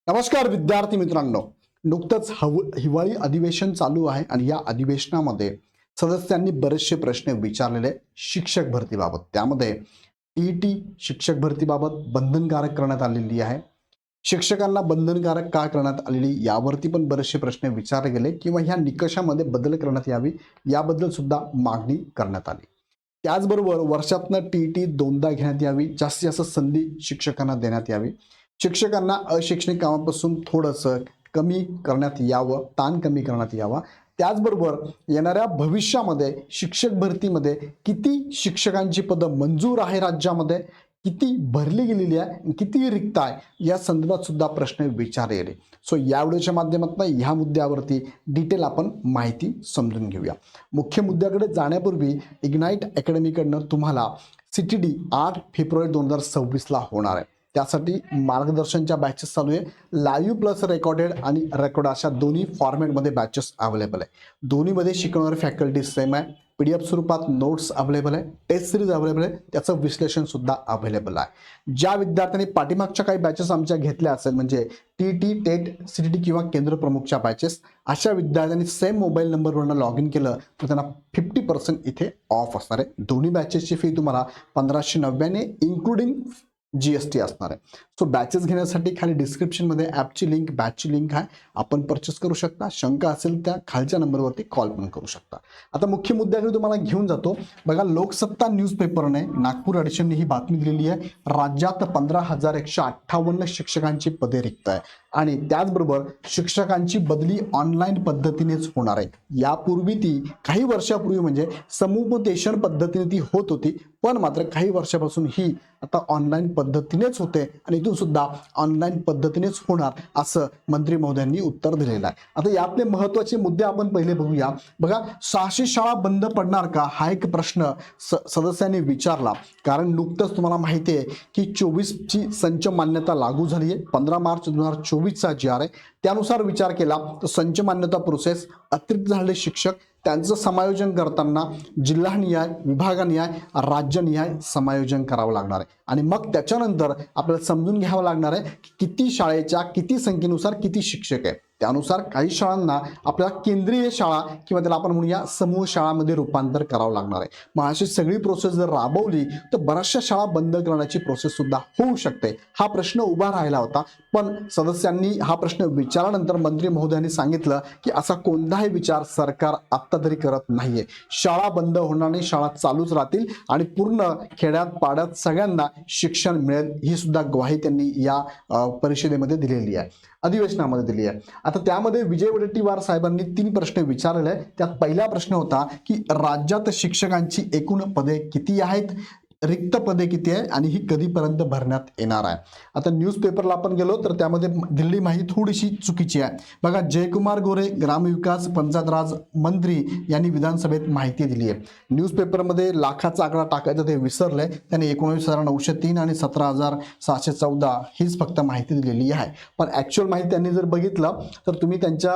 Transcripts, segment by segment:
नमस्कार विद्यार्थी मित्रांनो. नुकतंच हिवाळी अधिवेशन चालू आहे आणि या अधिवेशनामध्ये सदस्यांनी बरेचसे प्रश्न विचारलेले शिक्षक भरतीबाबत. त्यामध्ये टीईटी शिक्षक भरतीबाबत बंधनकारक करण्यात आलेली आहे. शिक्षकांना बंधनकारक का करण्यात आलेली यावरती पण बरेचसे प्रश्न विचारले गेले किंवा ह्या निकषामध्ये बदल करण्यात यावी याबद्दल सुद्धा मागणी करण्यात आली. त्याचबरोबर वर्षातनं टीईटी दोनदा घेण्यात यावी, जास्तीत जास्त संधी शिक्षकांना देण्यात यावी, शिक्षकांना अशैक्षणिक कामापासून थोडंसं कमी करण्यात यावं, ताण कमी करण्यात यावा. त्याचबरोबर येणाऱ्या भविष्यामध्ये शिक्षक भरतीमध्ये किती शिक्षकांची पदं मंजूर आहे राज्यामध्ये, किती भरली गेलेली आहे, किती रिक्त आहे या संदर्भात सुद्धा प्रश्न विचारले गेले. सो या व्हिडिओच्या माध्यमातून ह्या मुद्द्यावरती डिटेल आपण माहिती समजून घेऊया. मुख्य मुद्द्याकडे जाण्यापूर्वी इग्नाईट अकॅडमीकडनं तुम्हाला CTD 8 फेब्रुवारी 2026ला होणार आहे. त्यासाठी मार्गदर्शनच्या बॅचेस चालू आहे. लाईव्ह प्लस रेकॉर्डेड आणि रेकॉर्ड अशा दोन्ही फॉर्मॅटमध्ये बॅचेस अवेलेबल आहे. दोन्हीमध्ये शिकवणारे फॅकल्टी सेम आहे. PDF स्वरूपात नोट्स अवेलेबल आहे, टेस्ट सिरीज अवेलेबल आहे, त्याचं विश्लेषण सुद्धा अवेलेबल आहे. ज्या विद्यार्थ्यांनी पाठीमागच्या काही बॅचेस आमच्या घेतल्या असेल म्हणजे TET, टेट, CTD किंवा केंद्र प्रमुखच्या बॅचेस, अशा विद्यार्थ्यांनी सेम मोबाईल नंबरवरून लॉग इन केलं तर त्यांना 50% इथे ऑफ असणार आहे. दोन्ही बॅचेसची फी तुम्हाला 1599 इन्क्लुडिंग GST असणार आहे. सो बॅचेस घेण्यासाठी खाली डिस्क्रिप्शनमध्ये ॲपची लिंक, बॅचची लिंक आहे, आपण परचेस करू शकता. शंका असेल त्या खालच्या नंबरवरती कॉल पण करू शकता. आता मुख्य मुद्द्याकडे तुम्हाला घेऊन जातो. बघा, लोकसत्ता न्यूजपेपरने नागपूर एडिशनने ही बातमी दिलेली आहे. राज्यात 15,158 शिक्षकांची पदे रिक्त आहे आणि त्याचबरोबर शिक्षकांची बदली ऑनलाईन पद्धतीनेच होणार आहे. यापूर्वी ती काही वर्षापूर्वी म्हणजे समुपदेशन पद्धतीने ती होत होती, पण मात्र काही वर्षापासून ही आता ऑनलाईन पद्धतीनेच होते आणि इथून सुद्धा ऑनलाईन पद्धतीनेच होणार असं मंत्री महोदयांनी उत्तर दिलेलं आहे. आता यातले महत्त्वाचे मुद्दे आपण पहिले बघूया. बघा, 600 शाळा बंद पडणार का हा एक प्रश्न सदस्यांनी विचारला. कारण नुकतंच तुम्हाला माहिती आहे की 24ची संच मान्यता लागू झाली आहे. 15 मार्च 2024चा जी आहे त्यानुसार विचार केला तर संच मान्यता प्रोसेस अतिरिक्त झालेले शिक्षक त्यांचं समायोजन करताना जिल्हानिहाय, विभागनिहाय, राज्यनिहाय समायोजन करावं लागणार आहे आणि मग त्याच्यानंतर आपल्याला समजून घ्यावं लागणार आहे की किती शाळेच्या किती संख्येनुसार किती शिक्षक आहे. त्यानुसार काही शाळांना आपल्याला केंद्रीय शाळा किंवा त्याला आपण म्हणूया समूह शाळांमध्ये रूपांतर करावं लागणार आहे. मग अशी सगळी प्रोसेस जर राबवली तर बऱ्याचशा शाळा बंद करण्याची प्रोसेस सुद्धा होऊ शकते. हा प्रश्न उभा राहिला होता, पण सदस्यांनी हा प्रश्न विचारल्यानंतर मंत्री महोदयांनी सांगितलं की असा कोणताही विचार सरकार आत्ता तरी करत नाहीये. शाळा बंद होणार नाही, शाळा चालूच राहतील आणि पूर्ण खेड्यात पाड्यात सगळ्यांना शिक्षण मिळेल ही सुद्धा ग्वाही त्यांनी या परिषदेमध्ये दिलेली आहे, अधिवेशनामध्ये दिली आहे. आता त्यामध्ये विजय वडेट्टीवार साहेबांनी 3 प्रश्न विचारलेले आहेत. त्यात पहिला प्रश्न होता की राज्यात शिक्षकांची एकूण पदे किती आहेत, रिक्त पदे किती आहे आणि ही कधीपर्यंत भरण्यात येणार आहे. आता न्यूजपेपरला आपण गेलो तर त्यामध्ये दिलेली माहिती थोडीशी चुकीची आहे. बघा, जयकुमार गोरे ग्रामविकास पंचायत राज मंत्री यांनी विधानसभेत माहिती दिली आहे. न्यूजपेपरमध्ये लाखाचा आकडा टाकायचा ते विसरले, त्यांनी 19,903 आणि 17,714 हीच फक्त माहिती दिलेली आहे. पण ॲक्च्युअल माहिती त्यांनी जर बघितलं तर तुम्ही त्यांच्या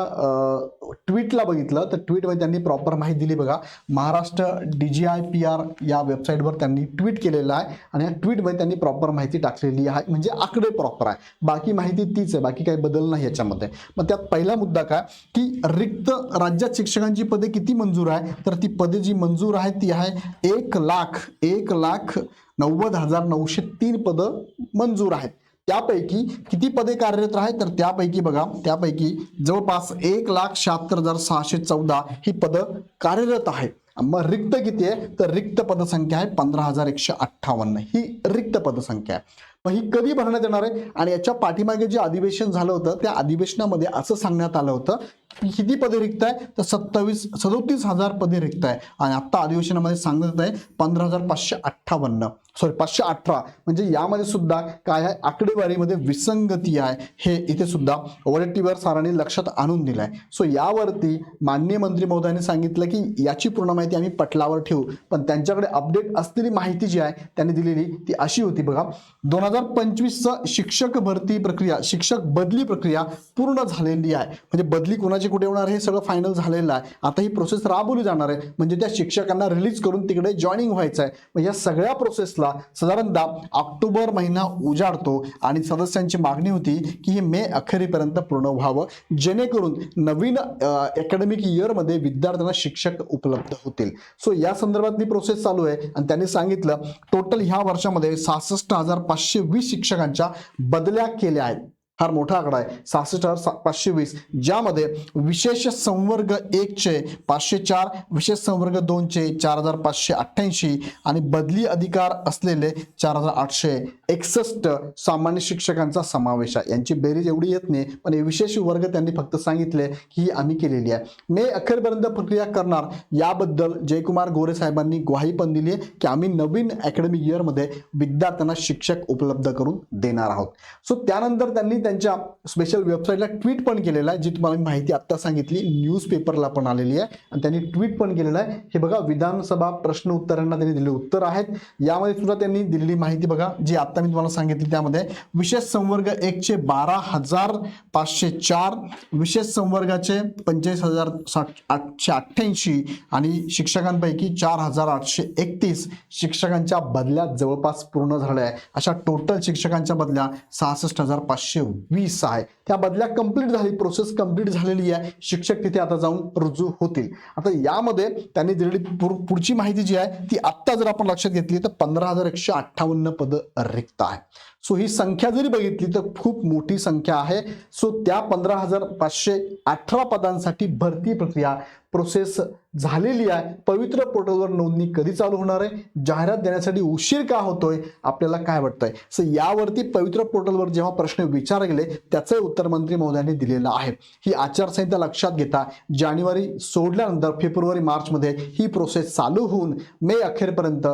ट्विटला बघितलं तर ट्विटमध्ये त्यांनी प्रॉपर माहिती दिली. बघा, महाराष्ट्र DGIPR या वेबसाईटवर त्यांनी ट्विट केलेला आहे आणि या ट्विटमध्ये त्यांनी प्रॉपर माहिती टाकलेली आहे, म्हणजे आकडे प्रॉपर आहे. बाकी माहिती तीच आहे, बाकी काही बदल नाही याच्यामध्ये. मग त्यात पहिला मुद्दा काय की रिक्त राज्यात शिक्षकांची पदे किती मंजूर आहे, तर ती पदे जी मंजूर आहे ती आहे 1,90,903 पदं मंजूर आहेत. त्यापैकी किती पदे कार्यरत आहेत तर त्यापैकी बघा, त्यापैकी जवळपास 1,76,614 ही पदं कार्यरत आहेत. मग रिक्त किती आहे तर रिक्त पदसंख्या आहे 15,158 ही रिक्त पदसंख्या आहे. मग ही कधी भरण्यात येणार आहे आणि याच्या पाठीमागे जे अधिवेशन झालं होतं त्या अधिवेशनामध्ये असं सांगण्यात आलं होतं की किती पदे रिक्त आहे तर 37,000 पदे रिक्त आहे आणि आत्ता अधिवेशनामध्ये सांगण्यात आहे 15,558 518. म्हणजे यामध्ये सुद्धा काय आहे, आकडेवारीमध्ये विसंगती आहे, हे इथे सुद्धा वडेट्टीवार सरांनी लक्षात आणून दिलं आहे. सो यावरती माननीय मंत्री महोदयांनी सांगितलं की याची पूर्ण माहिती आम्ही पटलावर ठेवू, पण त्यांच्याकडे अपडेट असलेली माहिती जी आहे त्यांनी दिलेली ती अशी होती. बघा, 2025चं शिक्षक भरती प्रक्रिया, शिक्षक बदली प्रक्रिया पूर्ण झालेली आहे. म्हणजे बदली कोणाची कुठे होणार हे सगळं फायनल झालेलं आहे. आता ही प्रोसेस राबवली जाणार आहे, म्हणजे त्या शिक्षकांना रिलीज करून तिकडे जॉईनिंग व्हायचं आहे. मग या सगळ्या प्रोसेसला प्रोसेसला साधारणतः ऑक्टोबर महिना उजाडतो आणि सदस्यांची मागणी होती की हे मे अखेरीपर्यंत पूर्ण व्हावं, जेणेकरून नवीन अकॅडमिक इयरमध्ये विद्यार्थ्यांना शिक्षक उपलब्ध होतील. सो या संदर्भातली प्रोसेस चालू आहे आणि त्यांनी सांगितलं टोटल ह्या वर्षामध्ये 66,520 शिक्षकांच्या बदल्या केल्या आहेत. फार मोठा आकडा आहे 66,520, ज्यामध्ये विशेष संवर्ग 1चे 504, विशेष संवर्ग 2चे 4,588 आणि बदली अधिकार असलेले 4,861 सामान्य शिक्षकांचा समावेश आहे. यांची बेरीज एवढी येत नाही, पण हे विशेष वर्ग त्यांनी फक्त सांगितले की ही आम्ही केलेली आहे. मे अखेरपर्यंत प्रक्रिया करणार याबद्दल जयकुमार गोरे साहेबांनी ग्वाही पण दिली आहे की आम्ही नवीन अकॅडमिक इयरमध्ये विद्यार्थ्यांना शिक्षक उपलब्ध करून देणार आहोत. सो त्यानंतर त्यांनी त्यांच्या स्पेशल वेबसाईटला ट्विट पण केलेलं आहे, जी तुम्हाला माहिती आता सांगितली, न्यूजपेपरला पण आलेली आहे आणि त्यांनी ट्विट पण केलेलं आहे. हे बघा, विधानसभा प्रश्न उत्तरांना त्यांनी दिलेले उत्तर आहेत. यामध्ये सुद्धा त्यांनी दिलेली माहिती बघा, जी आता मी तुम्हाला सांगितली. त्यामध्ये विशेष संवर्ग 1चे 12,504, विशेष संवर्गाचे 45,888 आणि शिक्षकांपैकी 4,831 शिक्षकांच्या बदल्या जवळपास पूर्ण झाल्या आहे. अशा टोटल शिक्षकांच्या बदल्या 66,520 आहे. त्या बदल्या कंप्लीट झाली, प्रोसेस कंप्लीट झालेली आहे. शिक्षक तिथे आता जाऊन रुजू होतील. आता यामध्ये त्यांनी दिलेली पुढची माहिती जी आहे ती आत्ता जर आपण लक्षात घेतली तर 15,158 पद रिक्त आहे. सो ही संख्या जरी बघितली तर खूप मोठी संख्या आहे. सो त्या 15,518 पदांसाठी भरती प्रक्रिया प्रोसेस झालेली आहे. पवित्र पोर्टलवर नोंदणी कधी चालू होणार आहे, जाहिरात देण्यासाठी उशीर का होतोय, आपल्याला काय वाटतंय? सो यावरती पवित्र पोर्टलवर जेव्हा प्रश्न विचारले गेले त्याचे उत्तर मंत्री महोदयांनी दिलेलं आहे. ही आचारसंहिता लक्षात घेता जानेवारी सोडल्यानंतर फेब्रुवारी मार्चमध्ये ही प्रोसेस चालू होऊन मे अखेरपर्यंत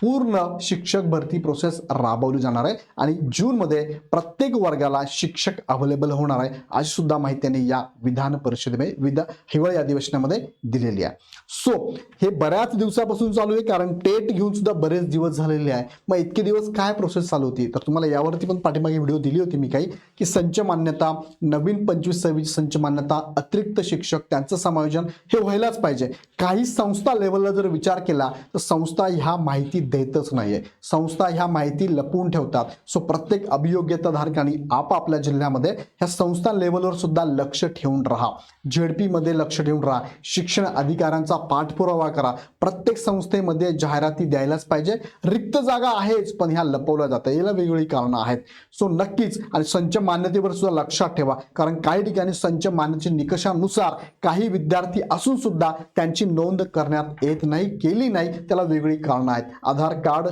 पूर्ण शिक्षक भरती प्रोसेस राबवली जाणार आहे आणि जूनमध्ये प्रत्येक वर्गाला शिक्षक अवेलेबल होणार आहे, अशी सुद्धा माहिती त्यांनी या विधान परिषदेमध्ये हिवाळी अधिवेशनामध्ये दिलेली आहे. सो हे बऱ्याच दिवसापासून चालू आहे, कारण टेट घेऊन सुद्धा बरेच दिवस झालेले आहे. मग इतके दिवस काय प्रोसेस चालू होती, तर तुम्हाला यावरती पण पाठीमागे व्हिडिओ दिली होती मी काही, की संच मान्यता, नवीन 25-26 संच मान्यता, अतिरिक्त शिक्षक त्यांचं समायोजन हे व्हायलाच पाहिजे. काही संस्था लेवलला जर विचार केला तर संस्था ह्या माहिती देतच नाहीये, संस्था ह्या माहिती लपवून ठेवतात. सो प्रत्येक अभियोग्यताधारकांनी आपापल्या जिल्ह्यामध्ये ह्या संस्था लेवलवर सुद्धा लक्ष ठेवून राहा, झेडपी मध्ये लक्ष ठेवून राहा, शिक्षण अधिकाऱ्यांचा पाठपुरावा करा. प्रत्येक संस्थेमध्ये जाहिराती द्यायलाच पाहिजे. रिक्त जागा आहेच पण ह्या लपवल्या जातात, याला वेगवेगळी कारणं आहेत. सो नक्कीच, आणि संच मान्यतेवर सुद्धा लक्षात ठेवा, कारण काही ठिकाणी संच मान्यतेच्या निकषानुसार काही विद्यार्थी असून सुद्धा त्यांची नोंद करण्यात येत नाही, केली नाही, त्याला वेगळी कारणं आहेत. आधार कार्ड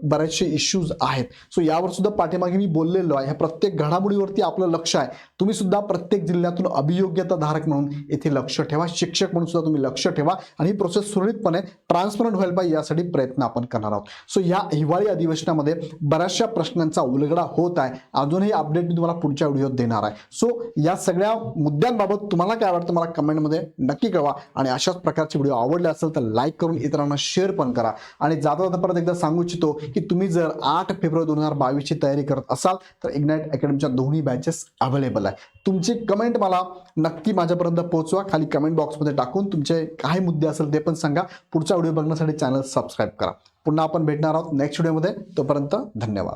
बरेचसे इश्यूज आहेत. सो यावर सुद्धा पाठीमागे मी बोललेलो आहे. ह्या प्रत्येक घडामोडीवरती आपलं लक्ष आहे. तुम्ही सुद्धा प्रत्येक जिल्ह्यातून अभियोग्यता धारक म्हणून येथे लक्ष ठेवा, शिक्षक म्हणून सुद्धा तुम्ही लक्ष ठेवा आणि ही प्रोसेस सुरळीतपणे ट्रान्सपरंट व्हायला पाहिजे यासाठी प्रयत्न आपण करणार आहोत. सो या हिवाळी अधिवेशनामध्ये बऱ्याचशा प्रश्नांचा उलगडा होत आहे. अजूनही अपडेट मी तुम्हाला पुढच्या व्हिडिओत देणार आहे. सो या सगळ्या मुद्द्यांबाबत तुम्हाला काय वाटतं मला कमेंटमध्ये नक्की कळवा आणि अशाच प्रकारचे व्हिडिओ आवडले असेल तर लाईक करून इतरांना शेअर पण करा. आणि जाता परत एकदा सांगू इच्छितो की तुम्ही जर 8 फेब्रुवारी 2022 ची तयारी करत असाल तर इग्नाइट अकॅडमीच्या दोन्ही बॅचेस अवेलेबल आहे. तुमची कमेंट मला नक्की माझ्यापर्यंत पोहोचवा, खाली कमेंट बॉक्समध्ये टाकून तुमचे काही मुद्दे असेल ते पण सांगा. पुढचा व्हिडिओ बघण्यासाठी चॅनल सबस्क्राईब करा. पुन्हा आपण भेटणार आहोत नेक्स्ट व्हिडिओमध्ये. तोपर्यंत धन्यवाद.